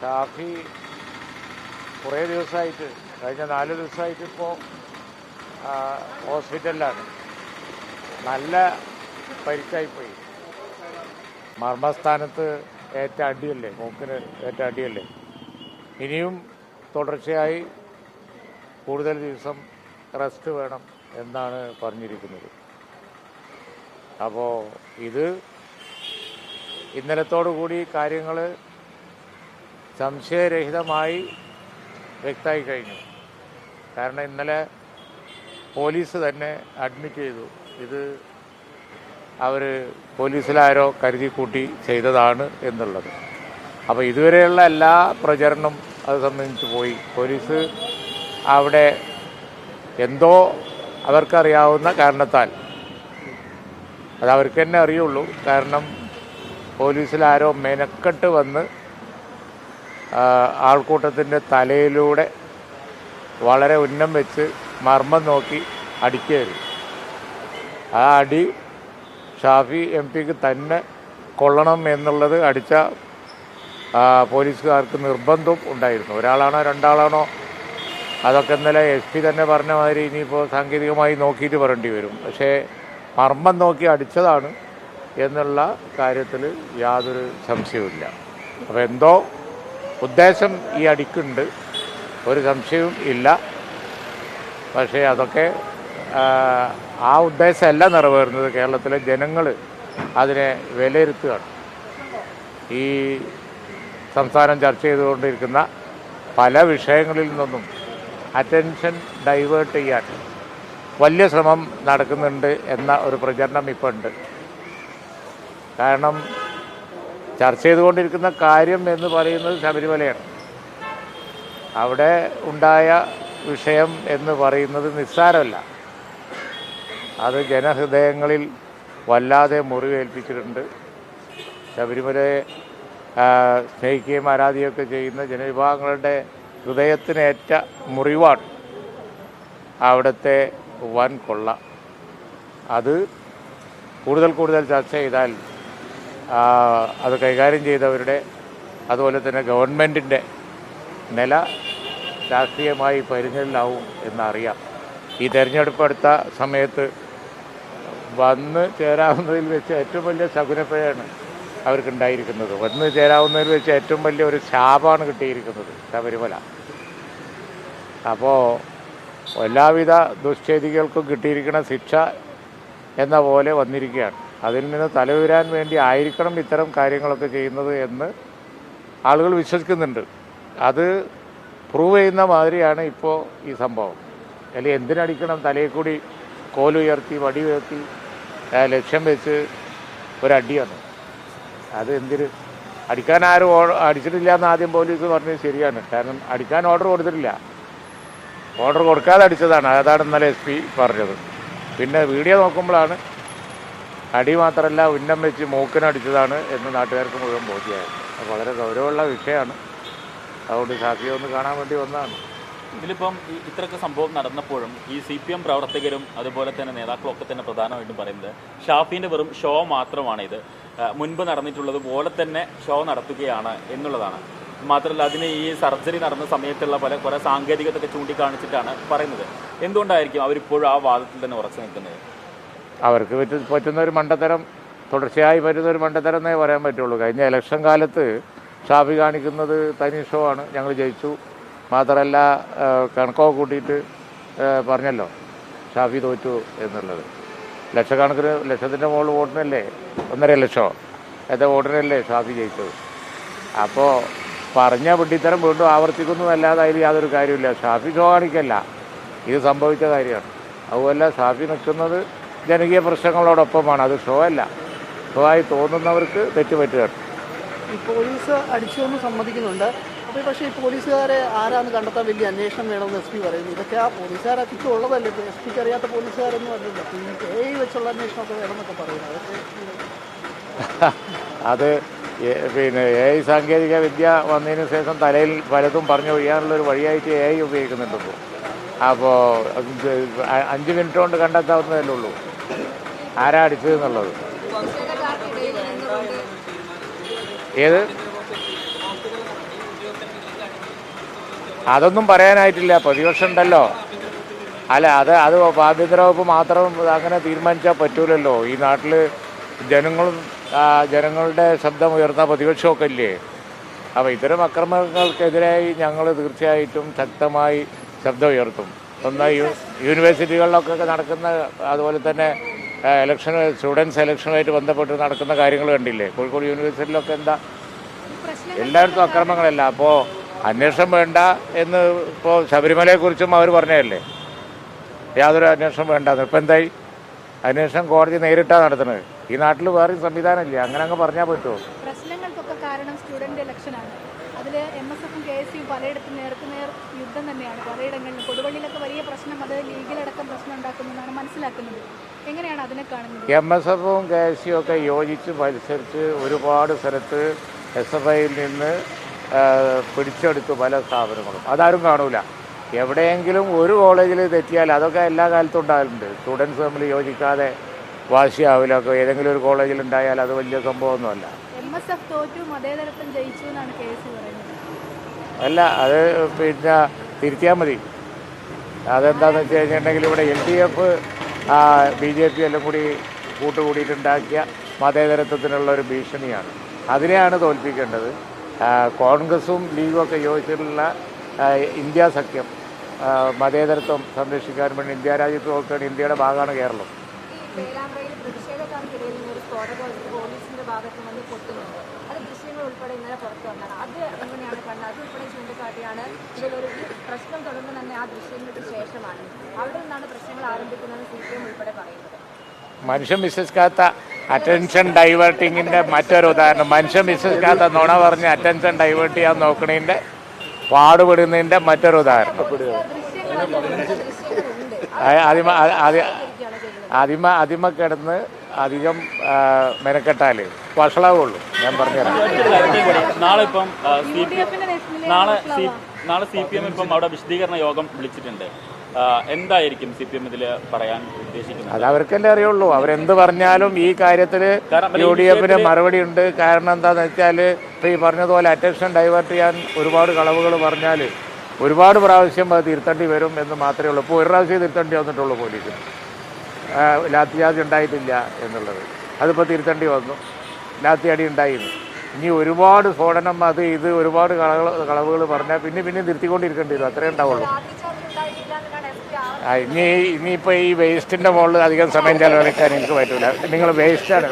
ഷാഫി കുറേ ദിവസമായിട്ട് കഴിഞ്ഞ 4 ദിവസമായിട്ട് ഇപ്പോൾ ഹോസ്പിറ്റലിലാണ്. നല്ല പരിക്കായിപ്പോയി. മർമ്മസ്ഥാനത്ത് ഏറ്റ അടിയല്ലേ, മൂക്കിന് ഏറ്റ അടിയല്ലേ. ഇനിയും തുടർച്ചയായി കൂടുതൽ ദിവസം റെസ്റ്റ് വേണം എന്നാണ് പറഞ്ഞിരിക്കുന്നത്. അപ്പോൾ ഇത് ഇന്നലത്തോടു കൂടി കാര്യങ്ങൾ സംശയരഹിതമായി വ്യക്തമായി കഴിഞ്ഞു. കാരണം ഇന്നലെ പോലീസ് തന്നെ അഡ്മിറ്റ് ചെയ്തു, ഇത് അവർ പോലീസിലാരോ കരുതി കൂട്ടി ചെയ്തതാണ് എന്നുള്ളത്. അപ്പോൾ ഇതുവരെയുള്ള എല്ലാ പ്രചരണം അത് സംബന്ധിച്ച് പോയി. പോലീസ് അവിടെ എന്തോ അവർക്കറിയാവുന്ന കാരണത്താൽ, അത് അവർക്ക് തന്നെ അറിയുള്ളൂ, കാരണം പോലീസിലാരോ മെനക്കെട്ട് വന്ന് ആൾക്കൂട്ടത്തിൻ്റെ തലയിലൂടെ വളരെ ഉന്നം വെച്ച് മർമ്മം നോക്കി അടിക്കുകയായിരുന്നു. ആ അടി ഷാഫി MP-ക്ക് തന്നെ കൊള്ളണം എന്നുള്ളത് അടിച്ച പോലീസുകാർക്ക് നിർബന്ധം ഉണ്ടായിരുന്നു. ഒരാളാണോ രണ്ടാളാണോ അതൊക്കെ ഇന്നലെ SP തന്നെ പറഞ്ഞ മാതിരി ഇനിയിപ്പോൾ സാങ്കേതികമായി നോക്കിയിട്ട് പറയേണ്ടി വരും. പക്ഷേ മർമ്മം നോക്കി അടിച്ചതാണ് എന്നുള്ള കാര്യത്തിൽ യാതൊരു സംശയവുമില്ല. അപ്പോൾ എന്തോ ഉദ്ദേശം ഈ അടിക്കുണ്ട്, ഒരു സംശയവും ഇല്ല. പക്ഷേ അതൊക്കെ ആ ഉദ്ദേശമല്ല നിറവേറുന്നത്. കേരളത്തിലെ ജനങ്ങൾ അതിനെ വിലയിരുത്തുകയാണ്. ഈ സംസ്ഥാനം ചർച്ച ചെയ്തുകൊണ്ടിരിക്കുന്ന പല വിഷയങ്ങളിൽ നിന്നും അറ്റൻഷൻ ഡൈവേർട്ട് ചെയ്യാൻ വലിയ ശ്രമം നടക്കുന്നുണ്ട് എന്ന ഒരു പ്രചരണം ഇപ്പോൾ ഉണ്ട്. കാരണം ചർച്ച ചെയ്തുകൊണ്ടിരിക്കുന്ന കാര്യം എന്ന് പറയുന്നത് ശബരിമലയാണ്. അവിടെ ഉണ്ടായ വിഷയം എന്ന് പറയുന്നത് നിസ്സാരമല്ല. അത് ജനഹൃദയങ്ങളിൽ വല്ലാതെ മുറിവേൽപ്പിച്ചിട്ടുണ്ട്. ശബരിമലയെ സ്നേഹിക്കുകയും ആരാധിക്കുകയൊക്കെ ചെയ്യുന്ന ജനവിഭാഗങ്ങളുടെ ഹൃദയത്തിനേറ്റ മുറിവാണ് അവിടുത്തെ വൻ കൊള്ള. അത് കൂടുതൽ ചർച്ച ചെയ്താൽ അത് കൈകാര്യം ചെയ്തവരുടെ, അതുപോലെ തന്നെ ഗവൺമെൻറ്റിൻ്റെ നില രാഷ്ട്രീയമായി പരിഞ്ഞലിലാവും എന്നറിയാം. ഈ തെരഞ്ഞെടുപ്പ് അടുത്ത സമയത്ത് വന്ന് ചേരാവുന്നതിൽ വെച്ച് ഏറ്റവും വലിയ ശകുനപ്പിഴയാണ് അവർക്കുണ്ടായിരിക്കുന്നത്. വന്ന് ചേരാവുന്നതിൽ വെച്ച് ഏറ്റവും വലിയ ഒരു ശാപമാണ് കിട്ടിയിരിക്കുന്നത് ശബരിമല. അപ്പോൾ എല്ലാവിധ ദുഷ്ചെയ്തികൾക്കും കിട്ടിയിരിക്കുന്ന ശിക്ഷ എന്ന പോലെ വന്നിരിക്കുകയാണ്. അതിൽ നിന്ന് തലയുരാൻ വേണ്ടി ആയിരിക്കണം ഇത്തരം കാര്യങ്ങളൊക്കെ ചെയ്യുന്നത് എന്ന് ആളുകൾ വിശ്വസിക്കുന്നുണ്ട്. അത് പ്രൂവ് ചെയ്യുന്ന മാതിരിയാണ് ഇപ്പോൾ ഈ സംഭവം. അല്ലെങ്കിൽ എന്തിനടിക്കണം, തലയിൽ കൂടി കോലുയർത്തി വടി ഉയർത്തി ലക്ഷ്യം വെച്ച് ഒരടിയാണ്. അത് എന്തിന് അടിക്കാൻ ആരും അടിച്ചിട്ടില്ല എന്ന് ആദ്യം പോലീസ് പറഞ്ഞത് ശരിയാണ്. കാരണം അടിക്കാൻ ഓർഡർ കൊടുത്തിട്ടില്ല, ഓർഡർ കൊടുക്കാതെ അടിച്ചതാണ്. അതാണ് ഇന്നലെ SP പറഞ്ഞത്. പിന്നെ വീഡിയോ നോക്കുമ്പോഴാണ് അടി മാത്രമല്ല ഉന്നം വെച്ച് മൂക്കിനടിച്ചതാണ് എന്ന് നാട്ടുകാർക്ക് മുഴുവൻ ബോധ്യമായത്. അത് വളരെ ഗൗരവമുള്ള വിഷയമാണ്. അതുകൊണ്ട് ഷാഫിയെ ഒന്ന് കാണാൻ വേണ്ടി വന്നതാണ്. ഇതിലിപ്പം ഇത്രയൊക്കെ സംഭവം നടന്നപ്പോഴും ഈ CPM പ്രവർത്തകരും അതുപോലെ തന്നെ നേതാക്കളും ഒക്കെ തന്നെ പ്രധാനമായിട്ടും പറയുന്നത് ഷാഫിൻ്റെ വെറും ഷോ മാത്രമാണ്, ഇത് മുൻപ് നടന്നിട്ടുള്ളത് പോലെ തന്നെ ഷോ നടത്തുകയാണ് എന്നുള്ളതാണ്. മാത്രമല്ല അതിന് ഈ സർജറി നടന്ന സമയത്തുള്ള കുറേ സാങ്കേതികതൊക്കെ ചൂണ്ടിക്കാണിച്ചിട്ടാണ് പറയുന്നത്. എന്തുകൊണ്ടായിരിക്കും അവരിപ്പോഴും ആ വാദത്തിൽ തന്നെ ഉറച്ചു നിൽക്കുന്നത്? അവർക്ക് പറ്റുന്ന ഒരു മണ്ടത്തരം, തുടർച്ചയായി പറ്റുന്ന ഒരു മണ്ടത്തരം എന്നേ പറയാൻ പറ്റുള്ളൂ. കഴിഞ്ഞ ഇലക്ഷൻ കാലത്ത് ഷാഫി കാണിക്കുന്നത് തനി ഷോ ആണ്, ഞങ്ങൾ ജയിച്ചു, മാത്രമല്ല കണക്കൊക്കെ കൂട്ടിയിട്ട് പറഞ്ഞല്ലോ ഷാഫി തോറ്റു എന്നുള്ളത്. ലക്ഷക്കണക്കിന്, ലക്ഷത്തിൻ്റെ മുകളിൽ വോട്ടിനല്ലേ, 1.5 ലക്ഷം എത്ര വോട്ടിനല്ലേ ഷാഫി ജയിച്ചത്. അപ്പോൾ പറഞ്ഞ വിഡ്ഢിത്തരം വീണ്ടും ആവർത്തിക്കുന്നതല്ലാതെ അതിൽ യാതൊരു കാര്യമില്ല. ഷാഫി ഷോ കാണിക്കല്ല, ഇത് സംഭവിച്ച കാര്യമാണ്. അതുപോലെ ഷാഫി നിൽക്കുന്നത് ജനകീയ പ്രശ്നങ്ങളോടൊപ്പമാണ്, അത് ഷോ അല്ല. ഷോ ആയി തോന്നുന്നവർക്ക് തെറ്റുപറ്റുകയാണ്. ഈ പോലീസ് അടിച്ചുവെന്ന് സമ്മതിക്കുന്നുണ്ട്. അപ്പോൾ പക്ഷേ ഈ പോലീസുകാരെ ആരാന്ന് കണ്ടെത്താൻ വലിയ അന്വേഷണം വേണമെന്ന് SP പറയുന്നു. ഇതൊക്കെ ആ പോലീസുകാരൊക്കെ ഉള്ളതല്ലേ, ഇപ്പോൾ SP-ക്ക് അറിയാത്ത പോലീസുകാരൊന്നും അല്ലല്ലോ. AI വെച്ചുള്ള അന്വേഷണമൊക്കെ വേണമെന്നൊക്കെ പറയുന്നത് അത് പിന്നെ AI സാങ്കേതിക വിദ്യ വന്നതിന് ശേഷം തലയിൽ പലതും പറഞ്ഞു ഒഴിയാനുള്ളൊരു വഴിയായിട്ട് AI ഉപയോഗിക്കുന്നുണ്ടപ്പോൾ. അപ്പോൾ 5 മിനിറ്റ് കൊണ്ട് കണ്ടെത്താവുന്നതല്ലേ ഉള്ളൂ ആരാ അടിച്ചതെന്നുള്ളത്. ഏത് അതൊന്നും പറയാനായിട്ടില്ല, പ്രതിപക്ഷം ഉണ്ടല്ലോ. അല്ല, അത് ആഭ്യന്തര വകുപ്പ് മാത്രം അങ്ങനെ തീരുമാനിച്ചാൽ പറ്റൂലല്ലോ. ഈ നാട്ടിൽ ജനങ്ങളുടെ ശബ്ദം ഉയർന്ന പ്രതിപക്ഷമൊക്കെ ഇല്ലേ. അപ്പോൾ ഇത്തരം അക്രമങ്ങൾക്കെതിരായി ഞങ്ങൾ തീർച്ചയായിട്ടും ശക്തമായി ശബ്ദം ഉയർത്തും. ഒന്നായി യൂണിവേഴ്സിറ്റികളിലൊക്കെ നടക്കുന്ന, അതുപോലെ തന്നെ സ്റ്റുഡൻസ് സെലക്ഷനുമായിട്ട് ബന്ധപ്പെട്ട് നടക്കുന്ന കാര്യങ്ങൾ കണ്ടില്ലേ. കോഴിക്കോട് യൂണിവേഴ്സിറ്റിയിലൊക്കെ എന്താ എല്ലായിടത്തും അക്രമങ്ങളല്ല. അപ്പോൾ അന്വേഷണം വേണ്ട എന്ന് ഇപ്പോൾ ശബരിമലയെക്കുറിച്ചും അവർ പറഞ്ഞതല്ലേ, യാതൊരു അന്വേഷണം വേണ്ടെന്ന്. ഇപ്പം എന്തായി? അന്വേഷണം കോടതി നേരിട്ടാണ് നടത്തുന്നത്. ഈ നാട്ടിൽ വേറെ സംവിധാനമില്ല, അങ്ങനെ അങ്ങ് പറഞ്ഞാൽ പറ്റുമോ? പ്രശ്നങ്ങൾക്കൊക്കെ കാരണം സ്റ്റുഡന്റ് ഇലക്ഷനാണ്. അതിൽ MSFും KSUം പലയിടത്തും നേർക്കുനേർ യുദ്ധം തന്നെയാണ്. പലയിടങ്ങളിലും കൊടുവള്ളിയിലൊക്കെ വലിയ പ്രശ്നം, അത് ലീഗിലടക്കം പ്രശ്നം ഉണ്ടാക്കുന്നതാണ് മനസ്സിലാക്കുന്നത്. എങ്ങനെയാണ് അതിനെ കാണുന്നത്? MSFും KSUം ഒക്കെ യോജിച്ച് മത്സരിച്ച് ഒരുപാട് സ്ഥലത്ത് SFIയിൽ നിന്ന് പിടിച്ചെടുത്തു പല സ്ഥാപനങ്ങളും. അതാരും കാണൂല. എവിടെയെങ്കിലും ഒരു കോളേജിൽ തെറ്റിയാൽ അതൊക്കെ എല്ലാ കാലത്തും ഉണ്ടാകലുണ്ട്. സ്റ്റുഡൻസ് തമ്മിൽ യോജിക്കാതെ വാശിയാവില്ലൊക്കെ ഏതെങ്കിലും ഒരു കോളേജിൽ ഉണ്ടായാൽ അത് വലിയ സംഭവമൊന്നുമല്ല. MSF തോറ്റു, മതേതരത്വം ജയിച്ചു എന്നാണ് KSU പറയുന്നത്. അല്ല, അത് പിന്നെ തിരുത്തിയാൽ മതി. അതെന്താണെന്ന് വെച്ച് കഴിഞ്ഞിട്ടുണ്ടെങ്കിൽ ഇവിടെ LDF BJP എല്ലാം കൂടി കൂട്ടുകൂടിയിട്ടുണ്ടാക്കിയ മതേതരത്വത്തിനുള്ള ഒരു ഭീഷണിയാണ്. അതിനെയാണ് തോൽപ്പിക്കേണ്ടത്. കോൺഗ്രസും ലീഗും ഒക്കെ യോജിച്ചിട്ടുള്ള ഇന്ത്യ സഖ്യം മതേതരത്വം സംരക്ഷിക്കാൻ വേണ്ടി ഇന്ത്യ രാജ്യത്ത് നോക്കുകയാണ്. ഇന്ത്യയുടെ ഭാഗമാണ് കേരളം. പേരാമ്പ്രയിൽ പ്രതിഷേധക്കാർക്കിടയിൽ നിന്ന് ഒരു സ്ഫോടകം പോലീസിന്റെ ഭാഗത്ത് നിന്ന് പൊട്ടുന്നുണ്ട്. അത് ദൃശ്യങ്ങൾ ഉൾപ്പെടെ ഇന്നലെ പുറത്തു വന്നതാണ്. അത് എങ്ങനെയാണ് കണ്ടത്? അത് ഉൾപ്പെടെ ചൂണ്ടിക്കാട്ടിയാണ് ഇതിലൊരു പ്രശ്നം തുടങ്ങുന്നത് തന്നെ ആ ദൃശ്യങ്ങൾക്ക് ശേഷമാണ്. അവിടെ നിന്നാണ് പ്രശ്നങ്ങൾ ആരംഭിക്കുന്നത് CPM ഉൾപ്പെടെ പറയുന്നത്. മനുഷ്യൻ വിശ്വസിക്കാത്ത അറ്റൻഷൻ ഡൈവേർട്ടിങ്ങിൻ്റെ മറ്റൊരു ഉദാഹരണം. മനുഷ്യൻ വിശ്വസിക്കാത്ത നുണ പറഞ്ഞ് അറ്റൻഷൻ ഡൈവേർട്ട് ചെയ്യാൻ നോക്കണതിൻ്റെ പാടുപെടുന്നതിൻ്റെ മറ്റൊരു ഉദാഹരണം. അതിമ കിടന്ന് അധികം മെനക്കെട്ടാൽ വഷളാവുള്ളൂ. ഞാൻ പറഞ്ഞുതരാം. നാളെ CPM ഇപ്പം അവിടെ വിശദീകരണ യോഗം വിളിച്ചിട്ടുണ്ട്. എന്തായിരിക്കും CPM ഇതിൽ പറയാൻ ഉദ്ദേശിക്കുന്നത്? അത് അവർക്കല്ലേ അറിയുള്ളൂ. അവരെന്ത് പറഞ്ഞാലും ഈ കാര്യത്തിൽ UDF മറുപടി ഉണ്ട്. കാരണം എന്താണെന്ന് വെച്ചാൽ ഇപ്പോൾ ഈ പറഞ്ഞതുപോലെ അറ്റൻഷൻ ഡൈവേർട്ട് ചെയ്യാൻ ഒരുപാട് കളവുകൾ പറഞ്ഞാൽ ഒരുപാട് പ്രാവശ്യം അത് തിരുത്തേണ്ടി വരും എന്ന് മാത്രമേ ഉള്ളൂ. ഇപ്പോൾ ഒരു പ്രാവശ്യം തിരുത്തേണ്ടി വന്നിട്ടുള്ളൂ പോലീസിന്. ലാത്തിചാർജ് ഉണ്ടായിട്ടില്ല എന്നുള്ളത് അതിപ്പോൾ തിരുത്തേണ്ടി വന്നു. ലാത്തിയടി ഉണ്ടായിരുന്നു. ഇനി ഒരുപാട് സ്ഫോടനം അത് ഇത് ഒരുപാട് കളവുകൾ പറഞ്ഞാൽ പിന്നെ തിരുത്തിക്കൊണ്ടിരിക്കേണ്ടി വരും. അത്രേ ഉണ്ടാവുള്ളൂ. ഇനിയിപ്പോൾ ഈ വേസ്റ്റിൻ്റെ മുകളിൽ അധികം സമയം ചെലവഴിക്കാൻ എനിക്ക് പറ്റില്ല. നിങ്ങൾ വേസ്റ്റാണ്.